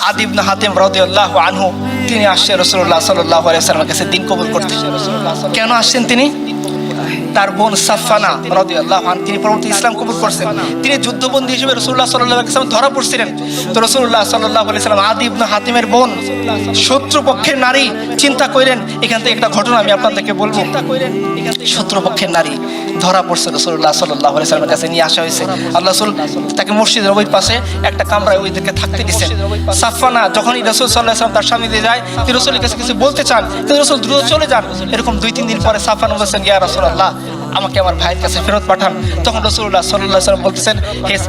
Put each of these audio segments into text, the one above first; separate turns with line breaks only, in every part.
আদি ইবনে হাতিম রাদিয়াল্লাহু আনহু তিনি আসছেন রাসূলুল্লাহ সাল্লাল্লাহু আলাইহি ওয়াসাল্লামের কাছে দিন কবুল করতে। কেন আসছেন তিনি? তার বোন সাফানা রাদিয়াল্লাহু আনহা তিনি পরবর্তী ইসলাম কবুল করছেন। তিনি যুদ্ধবন্দী হিসেবে রাসূলুল্লাহ সাল্লাল্লাহু আলাইহি ওয়াসাল্লাম ধরা পড়ছিলেন। তো রাসূলুল্লাহ সাল্লাল্লাহু আলাইহি ওয়াসাল্লাম আদি ইবনে হাতিমের বোন শত্রুপক্ষের নারী, চিন্তা করেন এখান থেকে একটা ঘটনা আমি আপনাদেরকে বলবো। শত্রুপক্ষের নারী ধরা পড়ছে, রাসূলুল্লাহ সাল্লাল্লাহু আলাইহি ওয়াসাল্লামের কাছে নিয়ে আসা হয়েছে। আল্লাহ রাসূল তাকে মসজিদের নববীর পাশে একটা কামরায় ওইদেরকে থাকতে দিয়েছেন। সাফানা যখনই রাসূল সাল্লাল্লাহু আলাইহি ওয়াসাল্লাম তার সামনে দিয়ে যায়, তিনি রাসূলের কাছে কিছু বলতে চান, কিন্তু রাসূল দ্রুত চলে যান। এরকম 2-3 দিন পরে সাফানা বলেছেন, ইয়া রাসূলুল্লাহ আমাকে আমার ভাইয়ের কাছে ফেরত পাঠান। তখন রাসূলুল্লাহ সাল্লাল্লাহু আলাইহি ওয়াসাল্লাম বলতেছেন,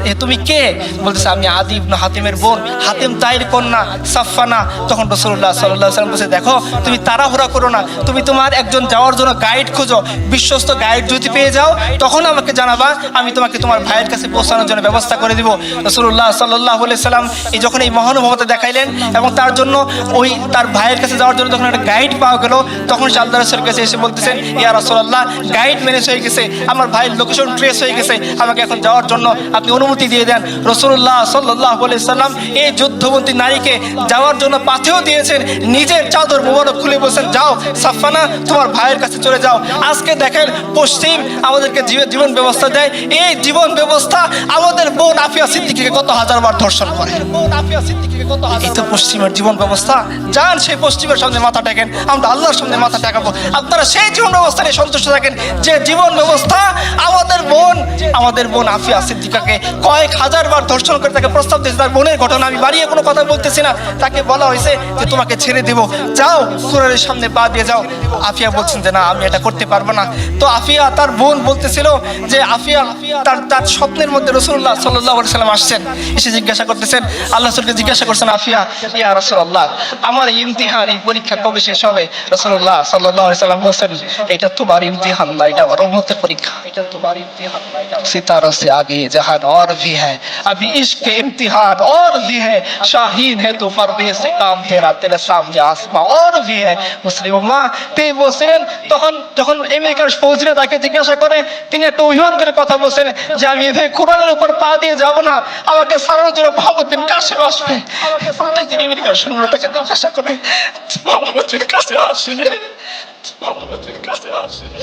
হে তুমি কে? বলতেছে আমি আদি ইবনে হাতিমের বোন, হাতিম তাইর কন্যা সাফানা। তখন রাসূলুল্লাহ সাল্লাল্লাহু আলাইহি ওয়াসাল্লাম বলছে, দেখো তুমি তাড়াহুড়া করো না, তুমি তোমার একজন যাওয়ার জন্য গাইড খোঁজো, বিশ্বস্ত গাইড যদি পেয়ে যাও তখন আমাকে জানাবা, আমি তোমাকে তোমার ভাইয়ের কাছে পৌঁছানোর জন্য ব্যবস্থা করে দিব। রাসূলুল্লাহ সাল্লাল্লাহু আলাইহি ওয়াসাল্লাম যখন এই মহানুভবতা দেখাইলেন এবং তার জন্য ওই তার ভাইয়ের কাছে যাওয়ার জন্য যখন একটা গাইড পাওয়া গেল, তখন সে আল্লাহর রাসূলের কাছে এসে বলতেছেন, ইয়া রাসূলুল্লাহ গাইড ম্যানেজ হয়ে গেছে, আমার ভাইয়ের লোকেশন ট্রেস হয়ে গেছে, আমাকে এখন যাওয়ার জন্য আপনি অনুমতি দিয়ে দেন। রাসূলুল্লাহ সাল্লাল্লাহু আলাইহি ওয়াসাল্লাম এই যুদ্ধবন্দী নারীকে যাওয়ার জন্য পাথেও দিয়েছেন, নিজের চাদর মোবারক খুলে বলছেন, যাও সাফানা তোমার ভাইয়ের কাছে চলে যাও। আজকে দেখেন পশ্চিম আমাদেরকে জীবন ব্যবস্থা দেয়, এই জীবন ব্যবস্থা আমাদের বোন আফিয়া সিদ্দিকীকে কত হাজারবার ধর্ষণ করে। এই তো পশ্চিমের জীবন ব্যবস্থা। যান সেই পশ্চিমের সামনে মাথা টেকেন, আমরা আল্লাহর সামনে মাথা টেকাবো। আপনারা সেই জীবন ব্যবস্থা নিয়ে সন্তুষ্ট থাকেন যে জীবন ব্যবস্থা আমাদের বোন আফিয়া সিদ্দিকাকে কয়েক হাজারবার ধর্ষণ করে তাকে প্রস্তাব দিয়েছে। তার বোনের ঘটনা আমি বাড়িয়ে কোনো কথা বলতেছি না, তাকে বলা হয়েছে যে তোমাকে ছেড়ে দেব, যাও কুরআনের সামনে পা দিয়ে যাও। আফিয়া বলছেন যে না আমি এটা করতে পারবো না। তো আফিয়া তার বোন বলতেছিল যে আফিয়া তার স্বপ্নের মধ্যে রাসূলুল্লাহ সাল্লাল্লাহু আলাইহি ওয়াসাল্লাম আসছেন, এসে জিজ্ঞাসা করতেছেন, আল্লাহ রাসূলকে জিজ্ঞাসা করছেন, আফিয়া ইয়া রাসূলুল্লাহ আমার ইমতিহান এই পরীক্ষা কবে শেষ হবে? রাসূলুল্লাহ সাল্লাল্লাহু আলাইহি ওয়াসাল্লাম বলেন, এটা তোমার ইমতিহান না, এটা রহমতের পরীক্ষা। এটা তোমার ইমতিহান না, सितारों से आगे जहान और भी है, अभी इश्क के इम्तिहान और भी है, शाहीन है तो पर्दे से काम तेरा तेरे सामने आसमां और भी है। মুসলিম উম্মাহ তিনি বলেন, যখন আমেরিকার ফৌজিরা তাকে জিজ্ঞাসা করে, তিনি একটা অভিমান করে কথা বলছেন যে আমি এভাবে কোরআনের উপর পা দিয়ে যাব না, আমাকে সারানোর জন্য মোহাম্মদ কাছে আসবে। আমাকে আমেরিকার সৈন্যটাকে জিজ্ঞাসা করে, মোহাম্মদের কাছে আসলে মোহাম্মদের কাছে আসলে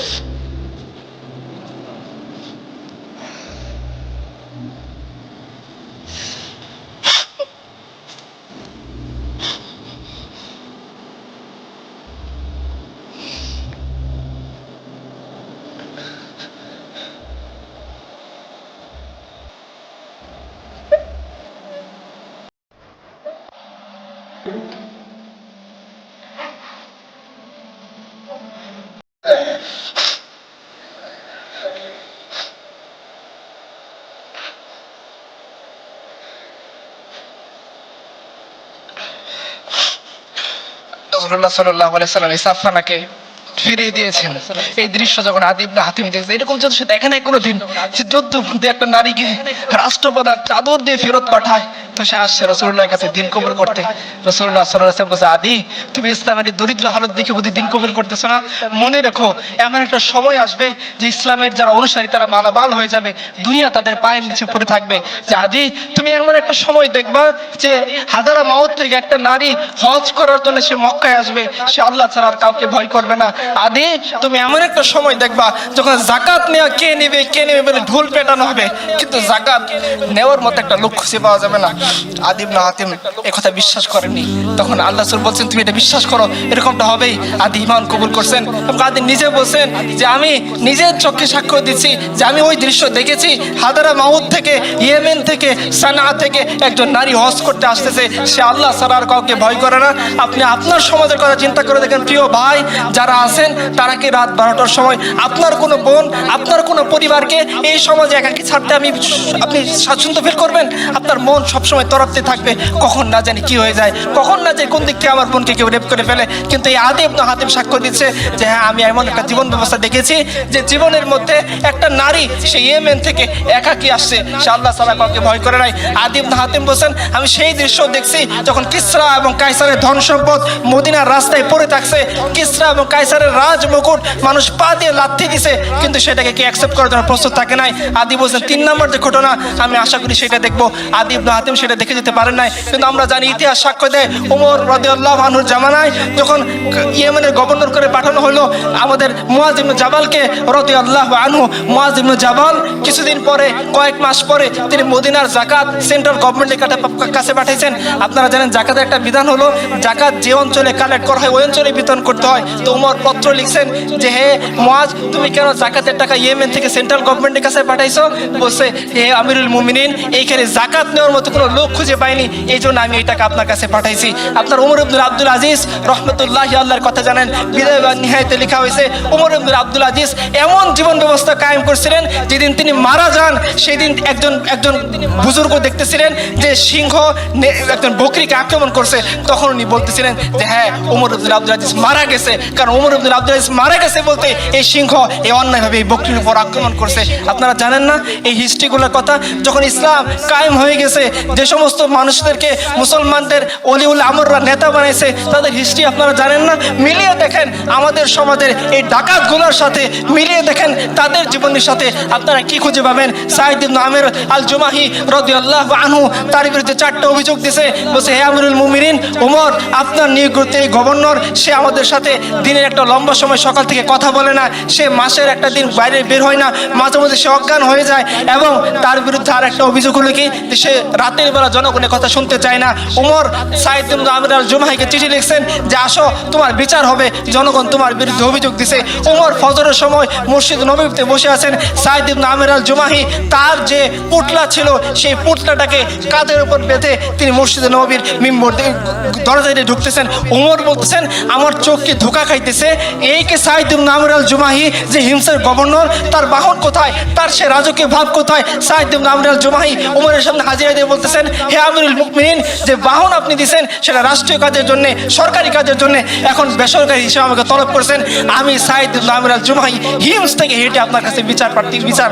রাসূলুল্লাহ সাল্লাল্লাহু আলাইহি ওয়াসাল্লাম সাফানাকে ফিরিয়ে দিয়েছেন। এই দৃশ্য যখন আদি ইবনে হাতিম দেখছে, এরকম যদি সে দেখে নাই কোনোদিন, সে যুদ্ধবন্দী একটা নারীকে রাষ্ট্রপ্রধান চাদর দিয়ে ফেরত পাঠায়, তো সে আসছে রাসূলুল্লাহর কাছে দিন কবুল করতে। রাসূলুল্লাহ সাল্লাল্লাহু আলাইহি ওয়াসাল্লাম বলেছে, আদি তুমি ইসলামের দরিদ্র হালত দেখে বুঝি দিন কবুল করতেছো না? মনে রেখো এমন একটা সময় আসবে যে ইসলামের যারা অনুসারী তারা মালামাল হয়ে যাবে, দুনিয়া তাদের পায়ের নিচে পড়ে থাকবে। যে আদি তুমি এমন একটা সময় দেখবা যে হাজারা মাউত থেকে একটা নারী হজ করার জন্য সে মক্কায় আসবে, সে আল্লাহ ছাড়া আর কাউকে ভয় করবে না। আদি তুমি এমন একটা সময় দেখবা যখন যাকাত নেওয়া কে নেবে বলে ঢোল পেটানো হবে, কিন্তু যাকাত নেওয়ার মতো একটা লোক খুঁজে পাওয়া যাবে না। আদি ইবনে হাতিম একথা বিশ্বাস করেননি। তখন আল্লাহ রাসূল বলছেন, তুমি এটা বিশ্বাস করো, এরকমটা হবেই। আদি ঈমান কবুল করছেন এবং আদি নিজে বলছেন যে আমি নিজের চোখে সাক্ষ্য দিচ্ছি যে আমি ওই দৃশ্য দেখেছি। হাদারা মাউত থেকে, ইয়েমেন থেকে, সানা থেকে একজন নারী হজ করতে আসতেছে, সে আল্লাহ ছাড়া আর কাউকে ভয় করে না। আপনি আপনার সমাজের কথা চিন্তা করে দেখেন, প্রিয় ভাই যারা আছেন তারা কি রাত 12টার সময় আপনার কোনো বোন, আপনার কোনো পরিবারকে এই সমাজে একাকী ছাড়তে আপনি স্বাচ্ছন্দ্য ফিল করবেন? আপনার মন সবসময় তরফতে থাকবে, কখন না জানি কি হয়ে যায়, কখন না জানি কোন দিক থেকে আমার বোনকে কেউ রেপ করে ফেলে। কিন্তু এই আদি ইবনে হাতিম সাক্ষ্য দিচ্ছে যে হ্যাঁ আমি এমন একটা জীবন ব্যবস্থা দেখেছি যে জীবনের মধ্যে একটা নারী সে ইয়েমেন থেকে একাকী আসছে, সে আল্লাহ ছাড়া কাউকে ভয় করে নাই। আদি ইবনে হাতিম বলেন, আমি সেই দৃশ্য দেখছি যখন কিসরা এবং কায়সারের ধন সম্পদ মদিনার রাস্তায় পড়ে থাকছে, কিসরা এবং কায়সারের রাজ মুকুট মানুষ পা দিয়ে লাথি দিছে, কিন্তু সেটাকে কি অ্যাকসেপ্ট করার জন্য প্রস্তুত থাকে নাই। আদি বলছেন 3 নম্বর যে ঘটনা আমি আশা করি সেটা দেখবো। আদি ইবনে হাতিম সেটা দেখে যেতে পারেন নাই, কিন্তু আমরা জানি ইতিহাস সাক্ষ্য দেয় ওমর রাদিয়াল্লাহু আনহুর জামানায় যখন ইয়েমেনের গভর্নর করে পাঠানো হলো আমাদের মুয়াজ ইবনে জাবালকে রাদিয়াল্লাহু আনহু, মুয়াজ ইবনে জাবাল কিছুদিন পরে, কয়েক মাস পরে তিনি মদিনার যাকাত সেন্ট্রাল গভর্নমেন্টের কাছে পাঠিয়েছেন। আপনারা জানেন জাকাতের একটা বিধান হলো জাকাত যে অঞ্চলে কালেক্ট করা হয় ওই অঞ্চলে বিতরণ করতে হয়। তো ওমর পত্র লিখছেন যে হে মুয়াজ, তুমি কেন জাকাতের টাকা ইয়েমেন থেকে সেন্ট্রাল গভর্নমেন্টের কাছে পাঠাইছো? বলছে হে আমিরুল মুমিনিন, এইখানে জাকাত নেওয়ার মতো কোনো লোক খুঁজে পাইনি, এই জন্য আমি এই টাকা আপনার কাছে পাঠাইছি। আপনার ওমর ইবনে আব্দুল আজিজ রহমতুল্লাহি আল্লাহর কথা জানেন, বিদায় বা নিহায়াতে লেখা হয়েছে ওমর ইবনে আব্দুল আজিজ এমন জীবন ব্যবস্থা কায়েম করছিলেন, যেদিন তিনি মারা যান সেদিন একজন বুজুর্গ দেখতেছিলেন যে সিংহ একজন বকরিকে আক্রমণ করছে, তখন উনি বলতেছিলেন যে হ্যাঁ ওমর ইবনে আব্দুল আজিজ মারা গেছে, কারণ ওমর ইবনে আব্দুল আজিজ মারা গেছে বলতে এই সিংহ এই অন্যায়ভাবে এই বকরির উপর আক্রমণ করছে। আপনারা জানেন না এই হিস্ট্রিগুলোর কথা? যখন ইসলাম কায়েম হয়ে গেছে, যে সমস্ত মানুষদেরকে মুসলমানদের অলিউল আমররা নেতা বানাইছে তাদের হিস্ট্রি আপনারা জানেন না? মিলিয়ে দেখেন আমাদের সমাজের এই ডাকাতগুলোর সাথে, মিলিয়ে দেখেন তাদের জীবনের সাথে, আপনারা কি খুঁজে পাবেন? সাঈদ ইবনে আমির আল জুমাহি রাদিয়াল্লাহু আনহু তার বিরুদ্ধে 4টা অভিযোগ দিয়েছে। বলছে হে আমিরুল মুমিনিন ওমর, আপনার নিয়োজিত এই গভর্নর সে আমাদের সাথে দিনের একটা লম্বা সময় সকাল থেকে কথা বলে না, সে মাসের একটা দিন বাইরে বের হয় না, মাঝে মাঝে সে অজ্ঞান হয়ে যায়, এবং তার বিরুদ্ধে আর একটা অভিযোগ হলো কি সে রাতের বেলা জনগণের কথা শুনতে চায় না। ওমর সাঈদ ইবনে আমির আল জুমাহিকে চিঠি লিখছেন যে আসো তোমার বিচার হবে, জনগণ তোমার বিরুদ্ধে অভিযোগ দিছে। ওমর ফজরের সময় মসজিদ নববীতে বসে আছেন, সাঈদ ইবনে আমির আল জুমাহি তার যে পুতলা ছিল সেই পুতলাটাকে কাঁধের উপর বেঁধে তিনি মসজিদে নববীর মিম্বর দরজায় দিয়ে ঢুকতেছেন। ওমর বলতেছেন আমার চোখকে ধোঁকা খাইতেছে, এই কে সাঈদ ইবনে আমির আল জুমাহি যে হিমসের গভর্নর, তার বাহন কোথায়, তার সে রাজকীয় ভাব কোথায়? সাঈদ ইবনে আমির আল জুমাহি ওমরের সামনে হাজিরা দিয়ে বলতেছেন হে আমিরুল মুমিনিন, যে বাহন আপনি দিয়েছেন সেটা রাষ্ট্রীয় কাজের জন্য, সরকারি কাজের জন্য, এখন বেসরকারি হিসেবে আমাকে তলব করেছেন। আমি সাঈদ ইবনে আমির আল জুমাহি হিমস থেকে হেঁটে আপনার কাছে বিচার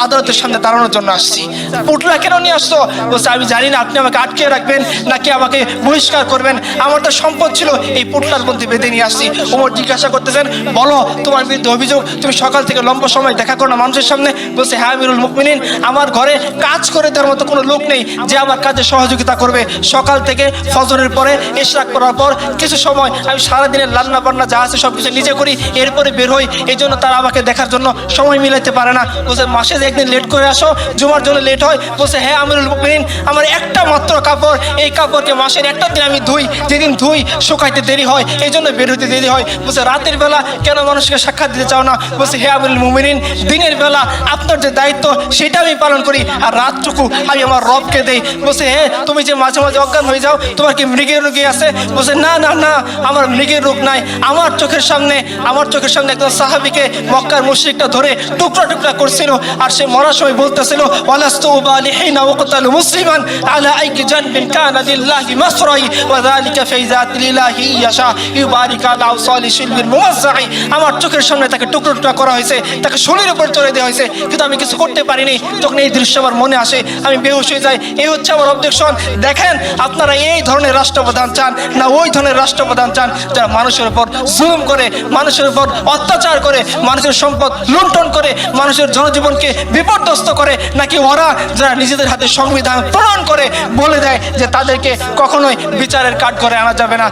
আদালতের সামনে দাঁড়ানোর জন্য আসছি। পুটলা কেন নিয়ে আসছো? বলছে আমি জানি না আপনি আমাকে আটকে রাখবেন নাকি আমাকে বহিষ্কার করবেন, আমার তো সম্পদ ছিল এই পুটলার মধ্যে বেঁধে নিয়ে আসছি। ওমর জিজ্ঞাসা করতেছেন বলো তোমার বিরুদ্ধে অভিযোগ, তুমি সকাল থেকে লম্বা সময় দেখা করো না মানুষের সামনে। বলছে হ্যাঁ আমিরুল মুমিনিন, আমার ঘরে কাজ করে দেওয়ার মতো কোনো লোক নেই যে আমার কাজে সহযোগিতা করবে। সকাল থেকে ফজরের পরে ইশরাক করার পর কিছু সময় আমি সারাদিনের রান্না বান্না যা আছে সব কিছু নিজে করি, এরপরে বের হই, এই জন্য তারা আমাকে দেখার জন্য সময় মিলাইতে পারে না। বলছে মাসে একদিন লেট করে আসো, জুমার জন্য লেট হয়। বলছে হ্যাঁ আমিরুল মুমিনিন, আমার একটা মাত্র কাপড়, এই কাপড়কে মাসের একটা দিন আমি ধুই, যেদিন ধুই শুকাইতে দেরি হয়, এই জন্য বের হইতে দেরি হয়। বলছে রাতের বেলা কেন মানুষকে সাক্ষাৎ দিতে চাও না? বলছে হে আমিরুল মুমিনিন, দিনের বেলা আপনার যে দায়িত্ব সেটা আমি পালন করি, আর রাতটুকু আমি আমার রবকে দেই। বলছে হ্যাঁ তুমি যে মাঝে মাঝে অজ্ঞান হয়ে যাও, তোমার কি মৃগের রোগী আছে? বলছে না না না, আমার মৃগের রোগ নাই, আমার চোখের সামনে একজন সাহাবীকে মক্কার মুশরিকটা ধরে টুকরা টুকরা করছিল, আর সে মরার সময় বলতেছিল ওয়ালাস্তু উবালিহিনা ওয়াকতালু মুসলিমান আলা আইকি জানবিন কানা লিল্লাহি মাসরাই ওয়া যালিকা ফাইজাত লিল্লাহি ইয়াশা ইউবারিক আলা আওসালি শিলবিল মুমাজ্জাই। আমার চোখের সামনে তাকে টুকরো টুকরা করা হয়েছে, তাকে শরীরের উপর চড়ে দেওয়া হয়েছে, কিন্তু আমি কিছু করতে পারিনি। যখন এই দৃশ্য আমার মনে আসে আমি বেহুশ হয়ে যাই। এই হচ্ছে আমার অবজেকশন। দেখেন আপনারা এই ধরনের রাষ্ট্রপ্রধান চান না ওই ধরনের রাষ্ট্রপ্রধান চান যারা মানুষের উপর জুলুম করে, মানুষের উপর অত্যাচার করে, মানুষের সম্পদ লুণ্ঠন করে, মানুষের জনজীবনকে বিপর্যস্ত করে, নাকি ওরা যারা নিজেদের হাতে সংবিধান প্রণয়ন করে বলে দেয় যে তাদেরকে কখনোই বিচারের কাঠগড়ায় আনা যাবে না?